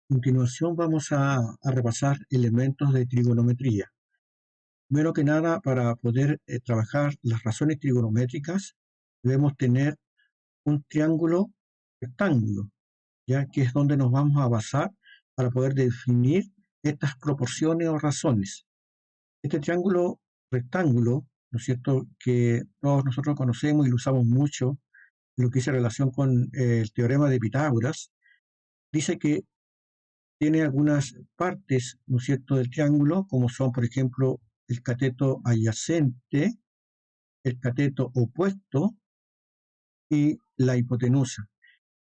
Continuación vamos a repasar elementos de trigonometría. Primero que nada, para poder trabajar las razones trigonométricas, debemos tener un triángulo rectángulo, ya que es donde nos vamos a basar para poder definir estas proporciones o razones. Este triángulo rectángulo, ¿no es cierto?, que todos nosotros conocemos y lo usamos mucho, lo que hice relación con el teorema de Pitágoras, dice que tiene algunas partes, ¿no es cierto?, del triángulo, como son, por ejemplo, el cateto adyacente, el cateto opuesto y la hipotenusa.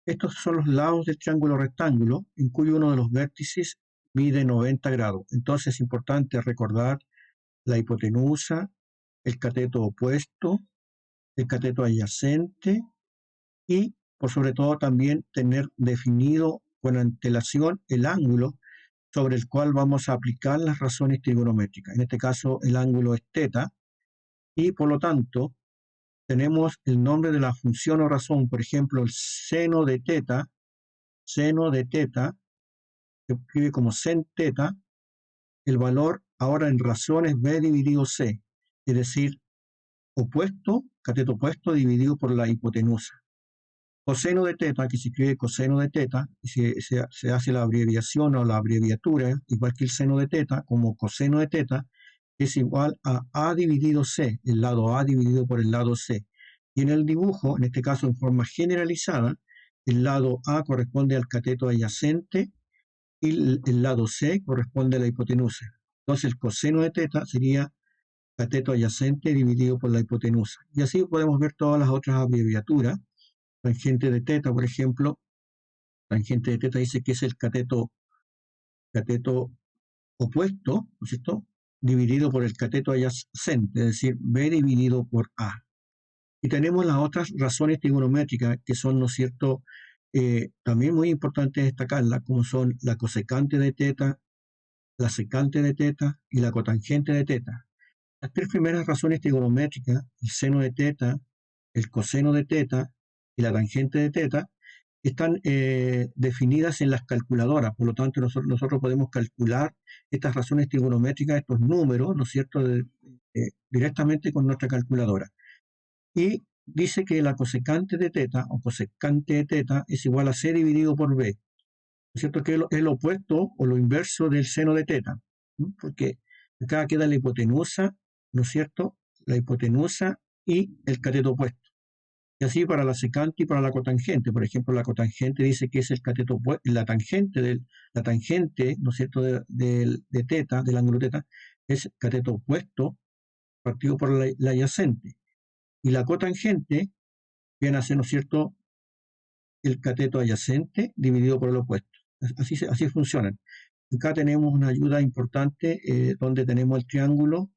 Estos son los lados del triángulo rectángulo, en cuyo uno de los vértices mide 90 grados. Entonces es importante recordar la hipotenusa, el cateto opuesto, el cateto adyacente y, por sobre todo, también tener definido con antelación el ángulo sobre el cual vamos a aplicar las razones trigonométricas. En este caso, el ángulo es θ y, por lo tanto, tenemos el nombre de la función o razón, por ejemplo, el seno de θ, se escribe como sen θ, el valor ahora en razón es b dividido c, es decir, opuesto, cateto opuesto dividido por la hipotenusa. Coseno de θ, que se escribe coseno de θ, y se hace la abreviación o la abreviatura, igual que el seno de θ, como coseno de θ, es igual a dividido c, el lado a dividido por el lado c. Y en el dibujo, en este caso en forma generalizada, el lado a corresponde al cateto adyacente y el lado c corresponde a la hipotenusa. Entonces el coseno de θ sería cateto adyacente dividido por la hipotenusa. Y así podemos ver todas las otras abreviaturas. Tangente de θ, por ejemplo, tangente de θ dice que es el cateto opuesto, ¿no es cierto?, dividido por el cateto adyacente, es decir, b dividido por a. Y tenemos las otras razones trigonométricas que son, ¿no es cierto?, también muy importantes destacarlas, como son la cosecante de θ, la secante de θ y la cotangente de θ. Las tres primeras razones trigonométricas, el seno de θ, el coseno de θ y la tangente de θ, están definidas en las calculadoras, por lo tanto nosotros podemos calcular estas razones trigonométricas, estos números, ¿no es cierto?, directamente con nuestra calculadora. Y dice que la cosecante de θ o cosecante de θ es igual a c dividido por b, ¿no es cierto?, que es el opuesto o lo inverso del seno de θ, ¿no?, porque acá queda la hipotenusa, ¿no es cierto?, la hipotenusa y el cateto opuesto. Y así para la secante y para la cotangente. Por ejemplo, la cotangente dice que es el cateto opuesto, la tangente, ¿no es cierto?, de θ, del ángulo θ, es cateto opuesto partido por la adyacente. Y la cotangente viene a ser, ¿no es cierto?, el cateto adyacente dividido por el opuesto. Así funcionan. Acá tenemos una ayuda importante donde tenemos el triángulo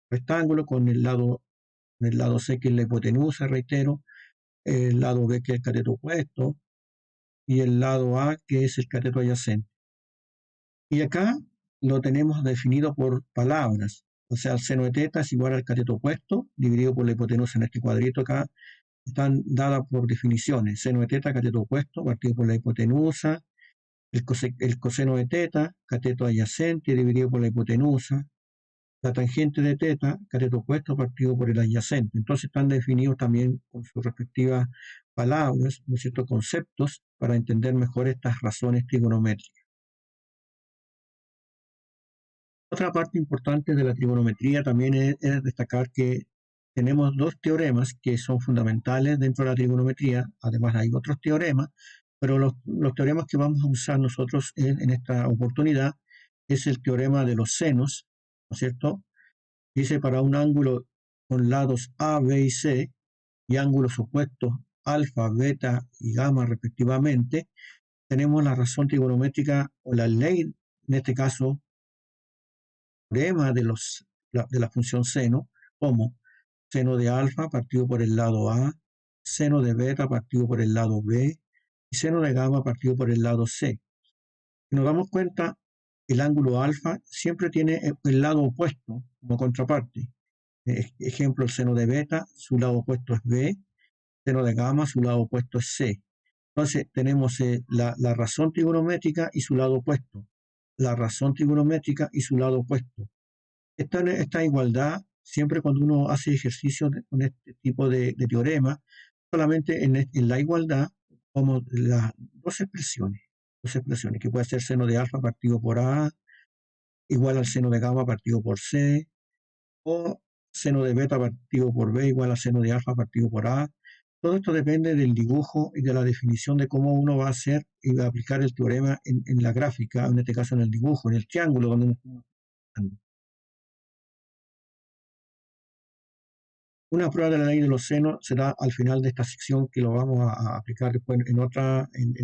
rectángulo con el lado C que es la hipotenusa, reitero, el lado B que es el cateto opuesto y el lado A que es el cateto adyacente. Y acá lo tenemos definido por palabras, o sea, el seno de θ es igual al cateto opuesto dividido por la hipotenusa. En este cuadrito acá están dadas por definiciones: seno de θ, cateto opuesto partido por la hipotenusa, el coseno de θ, cateto adyacente dividido por la hipotenusa, la tangente de θ, cateto opuesto partido por el adyacente. Entonces están definidos también con sus respectivas palabras, ¿no es cierto?, conceptos, para entender mejor estas razones trigonométricas. Otra parte importante de la trigonometría también es destacar que tenemos dos teoremas que son fundamentales dentro de la trigonometría. Además hay otros teoremas, pero los teoremas que vamos a usar nosotros en esta oportunidad es el teorema de los senos, ¿no es cierto? Dice para un ángulo con lados A, B y C y ángulos opuestos alfa, beta y gamma respectivamente, tenemos la razón trigonométrica o la ley, en este caso, teorema de la función seno, como seno de alfa partido por el lado A, seno de beta partido por el lado B y seno de gamma partido por el lado C. Si nos damos cuenta, el ángulo alfa siempre tiene el lado opuesto como contraparte. Ejemplo, el seno de beta, su lado opuesto es B, seno de gamma, su lado opuesto es C. Entonces tenemos la razón trigonométrica y su lado opuesto, la razón trigonométrica y su lado opuesto. Esta igualdad, siempre cuando uno hace ejercicios con este tipo de teorema, solamente en la igualdad, como las dos expresiones, que puede ser seno de alfa partido por A, igual al seno de gamma partido por C, o seno de beta partido por B igual a seno de alfa partido por A. Todo esto depende del dibujo y de la definición de cómo uno va a hacer y va a aplicar el teorema en la gráfica, en este caso en el dibujo, en el triángulo donde uno está trabajando. Una prueba de la ley de los senos se da al final de esta sección, que lo vamos a aplicar después en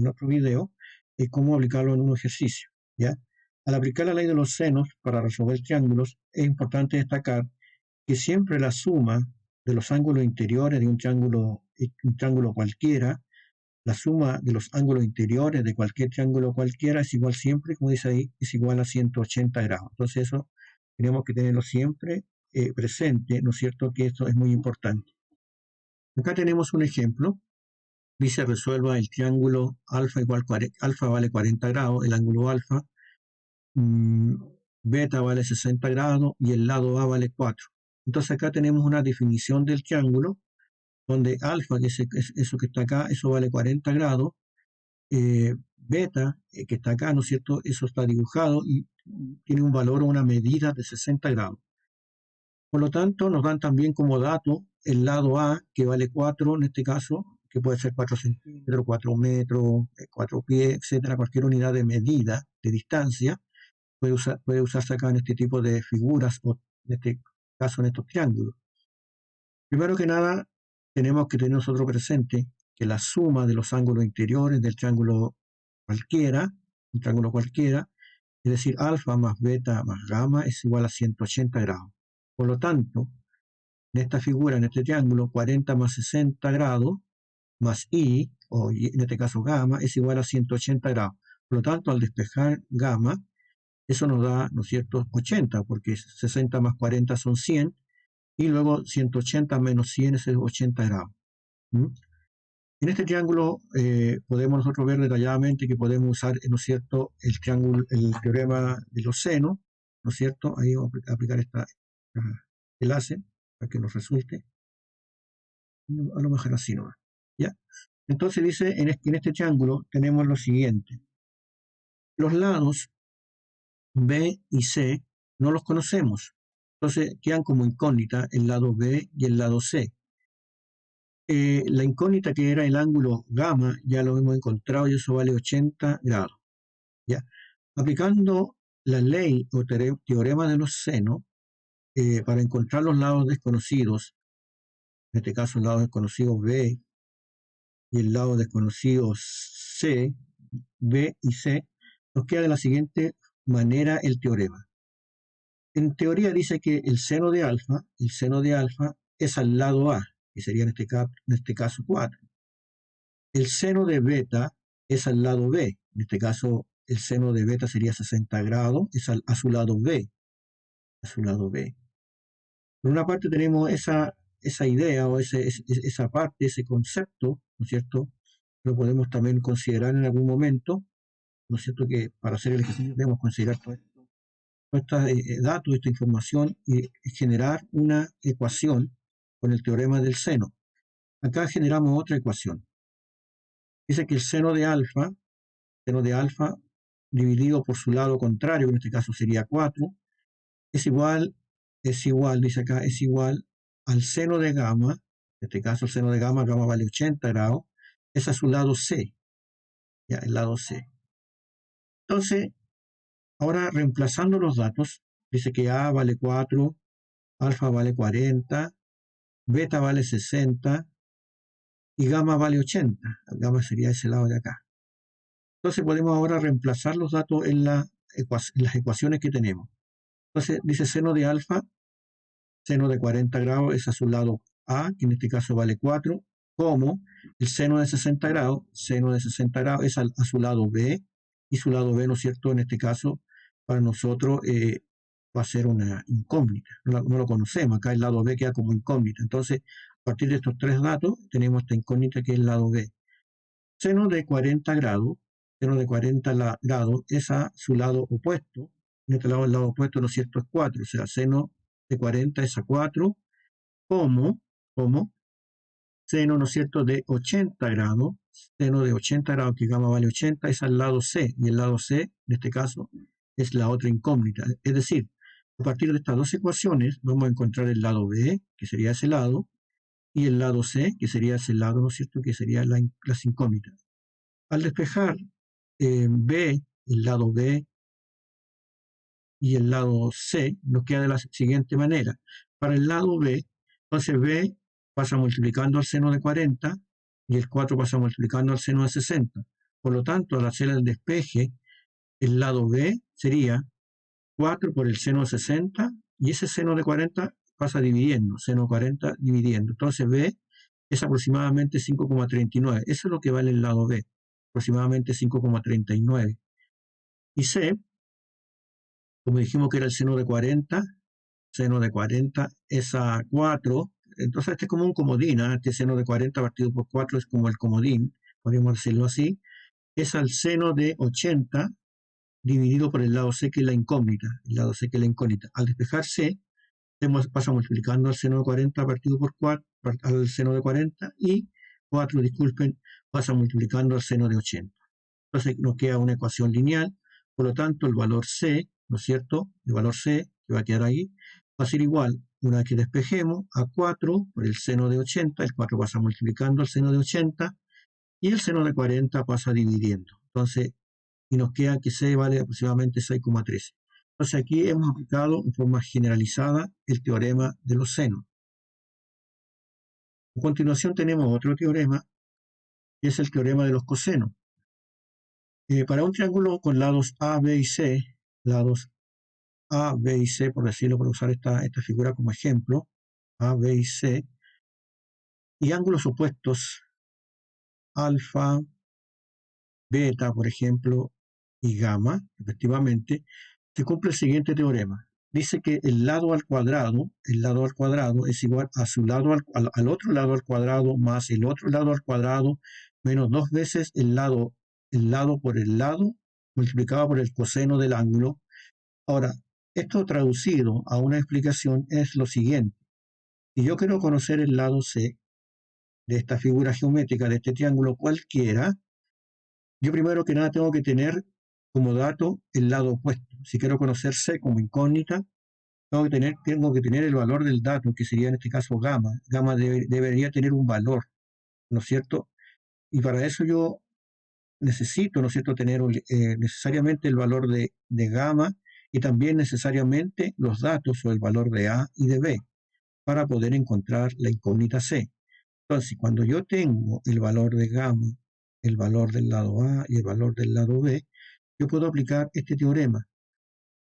otro video, es cómo aplicarlo en un ejercicio. ¿Ya? Al aplicar la ley de los senos para resolver triángulos, es importante destacar que siempre la suma de los ángulos interiores de un triángulo cualquiera, la suma de los ángulos interiores de cualquier triángulo cualquiera es igual siempre, como dice ahí, es igual a 180 grados. Entonces eso tenemos que tenerlo siempre presente, ¿no es cierto? Que esto es muy importante. Acá tenemos un ejemplo. Dice resuelva el triángulo alfa igual alfa vale 40 grados, el ángulo alfa, beta vale 60 grados y el lado A vale 4. Entonces acá tenemos una definición del triángulo donde alfa, que es eso que está acá, eso vale 40 grados, beta, que está acá, ¿no es cierto? Eso está dibujado y tiene un valor o una medida de 60 grados. Por lo tanto, nos dan también como dato el lado A, que vale 4 en este caso, que puede ser 4 centímetros, 4 metros, 4 pies, etcétera, cualquier unidad de medida, de distancia, puede usarse acá en este tipo de figuras, o en este caso en estos triángulos. Primero que nada, tenemos que tener nosotros presente que la suma de los ángulos interiores del triángulo cualquiera, un triángulo cualquiera, es decir, alfa más beta más gamma es igual a 180 grados. Por lo tanto, en esta figura, en este triángulo, 40 más 60 grados más i, o en este caso gamma, es igual a 180 grados. Por lo tanto, al despejar gamma, eso nos da, ¿no es cierto?, 80, porque 60 más 40 son 100, y luego 180 menos 100 es 80 grados. ¿Mm? En este triángulo podemos nosotros ver detalladamente que podemos usar, ¿no es cierto?, el teorema de los senos, ¿no es cierto? Ahí vamos a aplicar esta enlace para que nos resulte. A lo mejor así no. ¿Ya? Entonces dice, en este triángulo tenemos lo siguiente. Los lados B y C no los conocemos. Entonces quedan como incógnita el lado B y el lado C. La incógnita que era el ángulo gamma ya lo hemos encontrado y eso vale 80 grados. ¿Ya? Aplicando la ley o teorema de los senos para encontrar los lados desconocidos, en este caso el lado desconocido B y el lado desconocido C, B y C, nos queda de la siguiente manera el teorema. En teoría dice que el seno de alfa es al lado A, que sería en este caso 4. El seno de beta es al lado B, en este caso el seno de beta sería 60 grados, es a su lado B, a su lado B. Por una parte tenemos esa idea o esa parte, ese concepto, ¿no es cierto? Lo podemos también considerar en algún momento, ¿no es cierto? Que para hacer el ejercicio debemos considerar todo estos datos, esta información y generar una ecuación con el teorema del seno. Acá generamos otra ecuación. Dice que el seno de alfa dividido por su lado contrario, que en este caso sería 4, es igual, dice acá, es igual al seno de gamma, en este caso el seno de gamma vale 80 grados, es a su lado C, ya, el lado C. Entonces, ahora reemplazando los datos, dice que A vale 4, alfa vale 40, beta vale 60 y gamma vale 80. Gamma sería ese lado de acá. Entonces podemos ahora reemplazar los datos en las ecuaciones que tenemos. Entonces dice seno de alfa, seno de 40 grados es a su lado A, que en este caso vale 4, como el seno de 60 grados es a su lado B, y su lado B, ¿no es cierto?, en este caso, para nosotros va a ser una incógnita, no lo conocemos, acá el lado B queda como incógnita. Entonces, a partir de estos tres datos, tenemos esta incógnita que es el lado B. Seno de 40 grados, seno de 40 grados es a su lado opuesto. En este lado, el lado opuesto, ¿no es cierto?, es 4. O sea, seno de 40 es a 4, como seno, ¿no es cierto?, de 80 grados. Seno de 80 grados, que gamma vale 80, es al lado C. Y el lado C, en este caso, es la otra incógnita. Es decir, a partir de estas dos ecuaciones, vamos a encontrar el lado B, que sería ese lado, y el lado C, que sería ese lado, ¿no es cierto?, que sería las incógnitas. Al despejar B, el lado B y el lado C, nos queda de la siguiente manera. Para el lado B, entonces B pasa multiplicando al seno de 40 y el 4 pasa multiplicando al seno de 60. Por lo tanto, al hacer el despeje, el lado B sería 4 por el seno de 60 y ese seno de 40 pasa dividiendo, seno 40 dividiendo. Entonces B es aproximadamente 5,39. Eso es lo que vale el lado B, aproximadamente 5,39. Y C, como dijimos que era el seno de 40 es a 4. Entonces este es como un comodín, ¿eh? Este seno de 40 partido por 4 es como el comodín, podemos decirlo así. Es al seno de 80 dividido por el lado C, que es la incógnita. El lado C, que es la incógnita. Al despejar C, pasa multiplicando al seno de 40 partido por 4, al seno de 40, y 4, disculpen, pasa multiplicando al seno de 80. Entonces nos queda una ecuación lineal, por lo tanto el valor C, ¿no es cierto? El valor C, que va a quedar ahí, va a ser igual, una vez que despejemos, a 4 por el seno de 80, el 4 pasa multiplicando al seno de 80, y el seno de 40 pasa dividiendo. Entonces, y nos queda que C vale aproximadamente 6,13. Entonces aquí hemos aplicado en forma generalizada el teorema de los senos. A continuación tenemos otro teorema, que es el teorema de los cosenos. Para un triángulo con lados A, B y C, lados A, B y C, por decirlo, por usar esta figura como ejemplo, A, B y C, y ángulos opuestos, alfa, beta, por ejemplo, y gamma, respectivamente, se cumple el siguiente teorema. Dice que el lado al cuadrado es igual a su lado al otro lado al cuadrado más el otro lado al cuadrado menos 2 veces el lado por el lado multiplicado por el coseno del ángulo. Ahora, esto traducido a una explicación es lo siguiente. Si yo quiero conocer el lado C de esta figura geométrica, de este triángulo cualquiera, yo primero que nada tengo que tener como dato el lado opuesto. Si quiero conocer C como incógnita, tengo que tener el valor del dato, que sería en este caso gamma. Gamma debería tener un valor, ¿no es cierto? Y para eso yo necesito, ¿no es cierto?, tener necesariamente el valor de gamma y también necesariamente los datos o el valor de A y de B para poder encontrar la incógnita C. Entonces, cuando yo tengo el valor de gamma, el valor del lado A y el valor del lado B, yo puedo aplicar este teorema.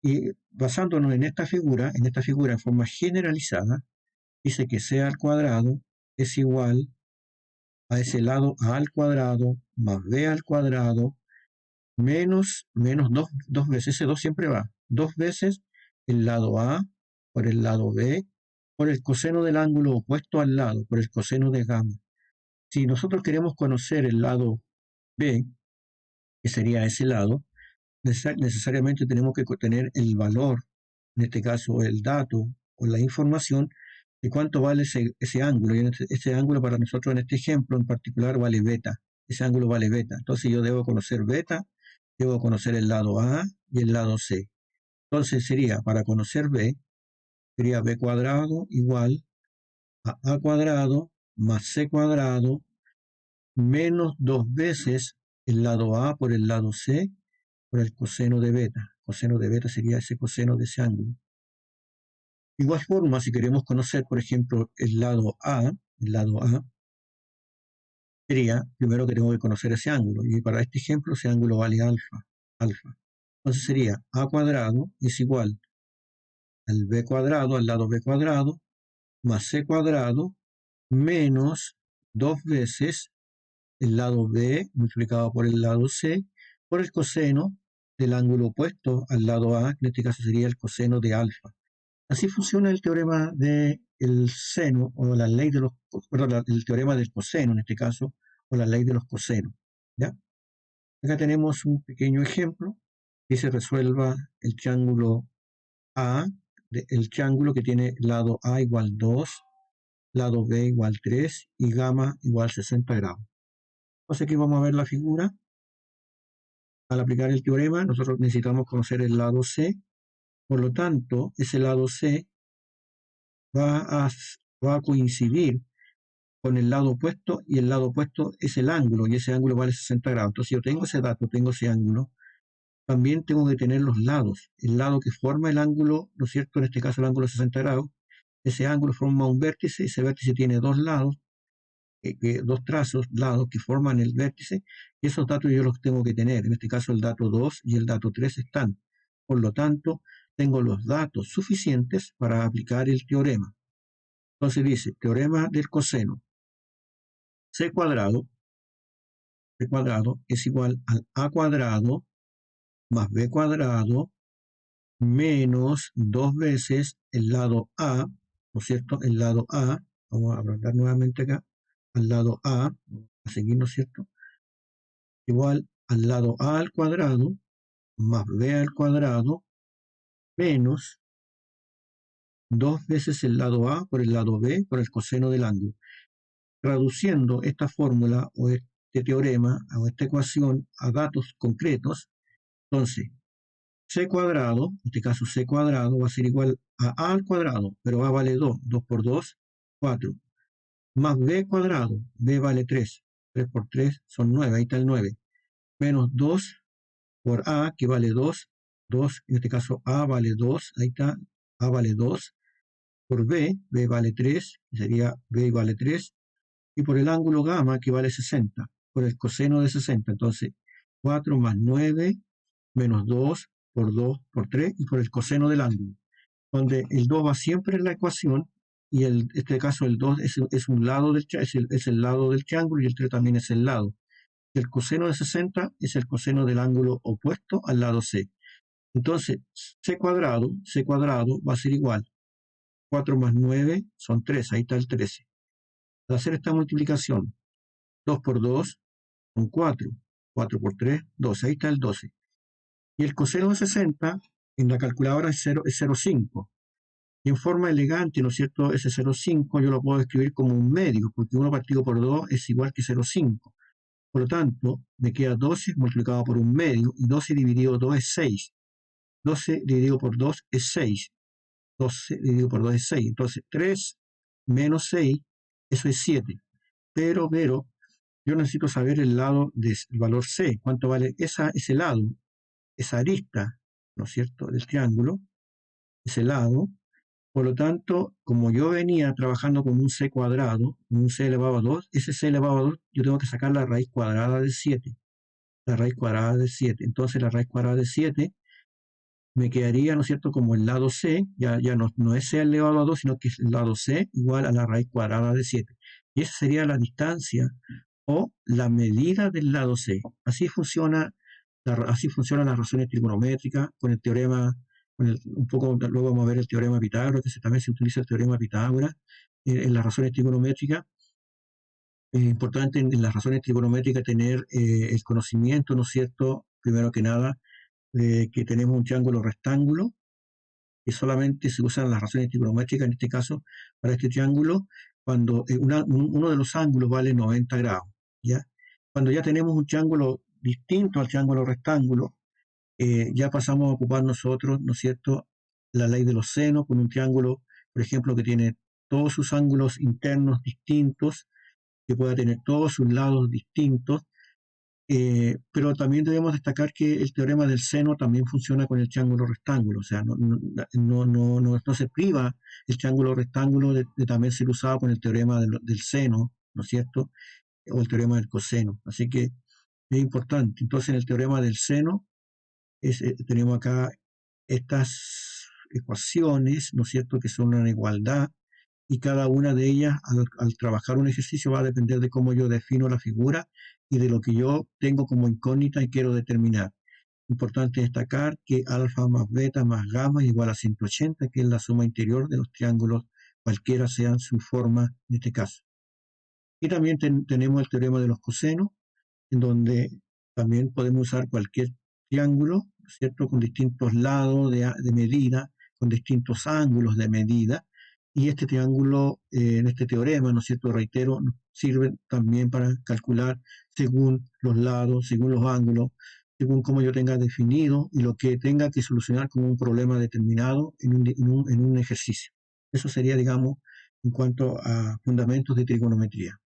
Y basándonos en esta figura en forma generalizada, dice que C al cuadrado es igual a ese lado A al cuadrado más B al cuadrado menos dos veces, ese 2 siempre va, 2 veces el lado A por el lado B por el coseno del ángulo opuesto al lado, por el coseno de gamma. Si nosotros queremos conocer el lado B, que sería ese lado, necesariamente tenemos que tener el valor, en este caso el dato o la información de cuánto vale ese ángulo. Y ese ángulo para nosotros en este ejemplo en particular vale beta. Ese ángulo vale beta. Entonces yo debo conocer beta, debo conocer el lado A y el lado C. Entonces sería, para conocer B, sería B cuadrado igual a A cuadrado más C cuadrado menos 2 veces el lado A por el lado C por el coseno de beta. Coseno de beta sería ese coseno de ese ángulo. De igual forma, si queremos conocer, por ejemplo, el lado A sería, primero que tengo que conocer ese ángulo, y para este ejemplo ese ángulo vale alfa. Entonces sería A cuadrado es igual al B cuadrado, al lado B cuadrado, más C cuadrado, menos 2 veces el lado B multiplicado por el lado C, por el coseno del ángulo opuesto al lado A, que en este caso sería el coseno de alfa. Así funciona el teorema del seno, o la ley de los, perdón, el teorema del coseno en este caso, o la ley de los cosenos. ¿Ya? Acá tenemos un pequeño ejemplo que se resuelva el triángulo A, el triángulo que tiene lado A igual 2, lado B igual 3 y gamma igual 60 grados. Entonces aquí vamos a ver la figura. Al aplicar el teorema, nosotros necesitamos conocer el lado C. Por lo tanto, ese lado C va a, va a coincidir con el lado opuesto, y el lado opuesto es el ángulo, y ese ángulo vale 60 grados. Entonces, si yo tengo ese dato, tengo ese ángulo, también tengo que tener los lados. El lado que forma el ángulo, ¿no es cierto? En este caso el ángulo 60 grados, ese ángulo forma un vértice, ese vértice tiene dos lados, dos trazos, lados que forman el vértice, y esos datos yo los tengo que tener. En este caso el dato 2 y el dato 3 están. Por lo tanto, tengo los datos suficientes para aplicar el teorema. Entonces dice, teorema del coseno. C cuadrado es igual al A cuadrado más B cuadrado menos dos veces el lado A, ¿no es cierto? El lado A, vamos a agrandar nuevamente acá, al lado a seguir, ¿no es cierto? Igual al lado A al cuadrado más B al cuadrado menos dos veces el lado A por el lado B por el coseno del ángulo. Traduciendo esta fórmula o este teorema o esta ecuación a datos concretos, entonces C cuadrado, en este caso C cuadrado, va a ser igual a al cuadrado, pero A vale 2, 2 por 2, 4, más B cuadrado, B vale 3, 3 por 3 son 9, ahí está el 9, menos 2 por A, que vale 2, 2, en este caso A vale 2, ahí está, A vale 2, por B, B vale 3, sería B vale 3, y por el ángulo gamma, que vale 60, por el coseno de 60, entonces 4 más 9, menos 2 por 2 por 3 y por el coseno del ángulo, donde el 2 va siempre en la ecuación y en este caso el 2 es un lado del, es el lado del triángulo y el 3 también es el lado. El coseno de 60 es el coseno del ángulo opuesto al lado C. Entonces, C cuadrado va a ser igual. 4 más 9 son 3, ahí está el 13. Al hacer esta multiplicación, 2 por 2 son 4, 4 por 3, 12, ahí está el 12. Y el coseno de 60 en la calculadora es 0,5. Y en forma elegante, ¿no es cierto? Ese 0,5 yo lo puedo escribir como un medio, porque 1 partido por 2 es igual que 0,5. Por lo tanto, me queda 12 multiplicado por un medio, y 12 dividido por 2 es 6. 12 dividido por 2 es 6. 12 dividido por 2 es 6. Entonces, 3 menos 6, eso es 7. Pero, yo necesito saber el lado del valor C. ¿Cuánto vale ese lado, esa arista, ¿no es cierto?, del triángulo, ese lado. Por lo tanto, como yo venía trabajando con un C cuadrado, un C elevado a 2, ese C elevado a 2, yo tengo que sacar la raíz cuadrada de 7. La raíz cuadrada de 7. Entonces, la raíz cuadrada de 7 me quedaría, ¿no es cierto?, como el lado C, ya no es C elevado a 2, sino que es el lado C igual a la raíz cuadrada de 7. Y esa sería la distancia o la medida del lado C. Así funcionan las razones trigonométricas con el teorema, un poco luego vamos a ver el teorema de Pitágoras, que también se utiliza el teorema de Pitágoras en las razones trigonométricas. Es importante en las razones trigonométricas tener el conocimiento, ¿no es cierto?, primero que nada, de que tenemos un triángulo rectángulo, que solamente se usan las razones trigonométricas, en este caso, para este triángulo, cuando uno de los ángulos vale 90 grados. ¿Ya? Cuando ya tenemos un triángulo distinto al triángulo rectángulo, ya pasamos a ocupar nosotros, ¿no es cierto?, la ley de los senos, con un triángulo, por ejemplo, que tiene todos sus ángulos internos distintos, que pueda tener todos sus lados distintos, pero también debemos destacar que el teorema del seno también funciona con el triángulo rectángulo, o sea, no se priva el triángulo rectángulo de también ser usado con el teorema del seno, ¿no es cierto?, o el teorema del coseno. Así que es importante. Entonces, en el teorema del seno tenemos acá estas ecuaciones, ¿no es cierto?, que son una igualdad, y cada una de ellas, al trabajar un ejercicio, va a depender de cómo yo defino la figura y de lo que yo tengo como incógnita y quiero determinar. Importante destacar que alfa más beta más gamma es igual a 180, que es la suma interior de los triángulos, cualquiera sean su forma en este caso. Y también tenemos el teorema de los cosenos. en donde también podemos usar cualquier triángulo, ¿cierto? Con distintos lados de medida, con distintos ángulos de medida, y este triángulo, en este teorema, ¿no es cierto? Reitero, sirve también para calcular según los lados, según los ángulos, según cómo yo tenga definido y lo que tenga que solucionar como un problema determinado en un ejercicio. Eso sería, digamos, en cuanto a fundamentos de trigonometría.